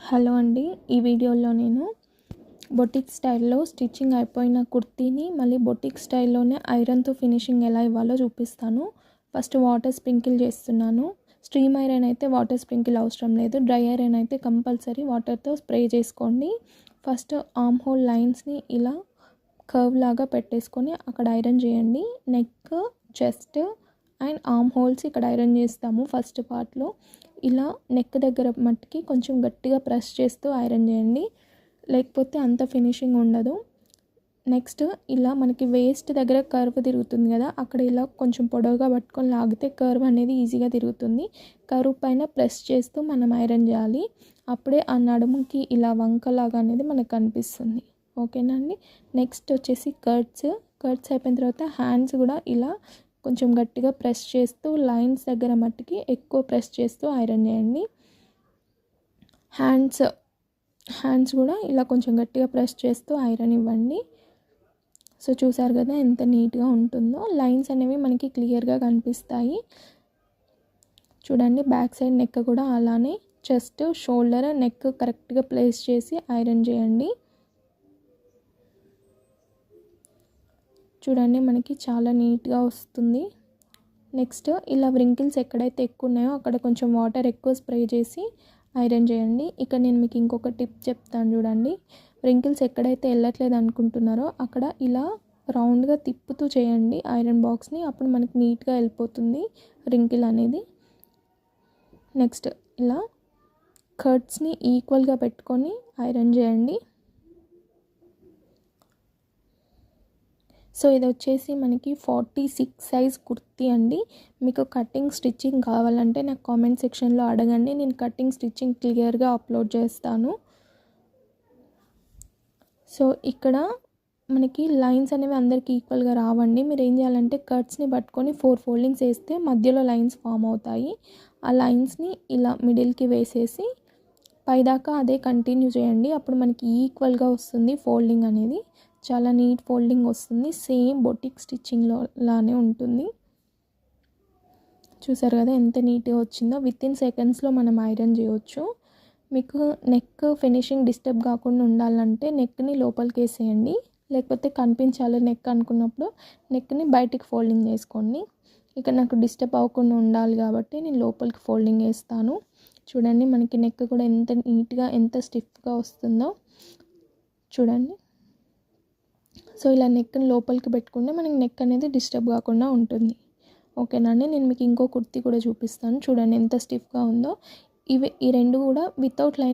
Hello అండి, ఈ వీడియోలో నేను బొటిక్ స్టైల్లో స్టిచ్చింగ్ అయిపోయిన కుర్తీని మళ్ళీ బొటిక్ స్టైల్లోనే ఐరన్తో ఫినిషింగ్ ఎలా ఇవ్వాలో చూపిస్తాను. ఫస్ట్ వాటర్ స్ప్రింకిల్ చేస్తున్నాను. స్ట్రీమ్ ఐరన్ అయితే వాటర్ స్ప్రింకిల్ అవసరం లేదు, డ్రై ఐరన్ అయితే కంపల్సరీ వాటర్తో స్ప్రే చేసుకోండి. ఫస్ట్ ఆర్మ్ హోల్ లైన్స్ని ఇలా కర్వ్ లాగా పెట్టేసుకొని అక్కడ ఐరన్ చేయండి. Neck, chest and arm holes ఇక్కడ ఐరన్ చేస్తాము. ఫస్ట్ పార్ట్లో ఇలా నెక్ దగ్గర మట్టుకి కొంచెం గట్టిగా ప్రెస్ చేస్తూ ఐరన్ చేయండి, లేకపోతే అంత ఫినిషింగ్ ఉండదు. నెక్స్ట్ ఇలా మనకి వేస్ట్ దగ్గర కర్వ్ తిరుగుతుంది కదా, అక్కడ ఇలా కొంచెం పొడవుగా పట్టుకొని లాగితే కర్వ్ అనేది ఈజీగా తిరుగుతుంది. కర్వ్ పైన ప్రెస్ చేస్తూ మనం ఐరన్ చేయాలి. అప్పుడే ఆ నడుముకి ఇలా వంకలాగా అనేది మనకు కనిపిస్తుంది. ఓకేనా అండి. నెక్స్ట్ వచ్చేసి కర్ట్స్ అయిపోయిన తర్వాత హ్యాండ్స్ కూడా ఇలా కొంచెం గట్టిగా ప్రెస్ చేస్తూ లైన్స్ దగ్గర మట్టుకి ఎక్కువ ప్రెస్ చేస్తూ ఐరన్ చేయండి. హ్యాండ్స్ కూడా ఇలా కొంచెం గట్టిగా ప్రెస్ చేస్తూ ఐరన్ ఇవ్వండి. సో చూసారు కదా ఎంత నీట్గా ఉంటుందో. లైన్స్ అనేవి మనకి క్లియర్గా కనిపిస్తాయి. చూడండి, బ్యాక్ సైడ్ నెక్ కూడా అలానే చెస్ట్, షోల్డర్, నెక్ కరెక్ట్గా ప్లేస్ చేసి ఐరన్ చేయండి. చూడండి, మనకి చాలా నీట్గా వస్తుంది. నెక్స్ట్ ఇలా వ్రింకిల్స్ ఎక్కడైతే ఎక్కువ ఉన్నాయో అక్కడ కొంచెం వాటర్ ఎక్కువ స్ప్రే చేసి ఐరన్ చేయండి. ఇక్కడ నేను మీకు ఇంకొక టిప్ చెప్తాను చూడండి. వ్రింకిల్స్ ఎక్కడైతే వెళ్ళట్లేదు అనుకుంటున్నారో అక్కడ ఇలా రౌండ్గా తిప్పుతూ చేయండి ఐరన్ బాక్స్ని, అప్పుడు మనకి నీట్గా వెళ్ళిపోతుంది వ్రింకిల్ అనేది. నెక్స్ట్ ఇలా కర్ట్స్ని ఈక్వల్గా పెట్టుకొని ఐరన్ చేయండి. సో ఇది వచ్చేసి మనకి 46 సైజ్ కుర్తీ అండి. మీకు కటింగ్ స్టిచ్చింగ్ కావాలంటే నాకు కామెంట్ సెక్షన్లో అడగండి, నేను కటింగ్ స్టిచ్చింగ్ క్లియర్గా అప్లోడ్ చేస్తాను. సో ఇక్కడ మనకి లైన్స్ అనేవి అందరికీ ఈక్వల్గా రావండి. మీరు ఏం చేయాలంటే కట్స్ని పట్టుకొని 4 ఫోల్డింగ్స్ వేస్తే మధ్యలో లైన్స్ ఫామ్ అవుతాయి. ఆ లైన్స్ని ఇలా మిడిల్కి వేసేసి పైదాకా అదే కంటిన్యూ చేయండి. అప్పుడు మనకి ఈక్వల్గా వస్తుంది ఫోల్డింగ్ అనేది. చాలా నీట్ ఫోల్డింగ్ వస్తుంది, సేమ్ బొటిక్ స్టిచ్చింగ్లో లానే ఉంటుంది. చూసారు కదా ఎంత నీట్గా వచ్చిందో. వితిన్ సెకండ్స్లో మనం ఐరన్ చేయవచ్చు. మీకు నెక్ ఫినిషింగ్ డిస్టర్బ్ కాకుండా ఉండాలంటే నెక్ని లోపలికి వేసేయండి, లేకపోతే కనిపించాలి నెక్ అనుకున్నప్పుడు నెక్ని బయటికి ఫోల్డింగ్ చేసుకోండి. ఇక్కడ నాకు డిస్టర్బ్ అవ్వకుండా ఉండాలి కాబట్టి నేను లోపలికి ఫోల్డింగ్ వేస్తాను. చూడండి, మనకి నెక్ కూడా ఎంత నీట్గా ఎంత స్టిఫ్గా వస్తుందో చూడండి. సో ఇలా నెక్ని లోపలికి పెట్టుకుంటే మనకి నెక్ అనేది డిస్టర్బ్ కాకుండా ఉంటుంది. ఓకేనా అండి. నేను మీకు ఇంకో కుర్తీ కూడా చూపిస్తాను. చూడండి ఎంత స్టిఫ్గా ఉందో. ఈ రెండు కూడా వితౌట్ లైన్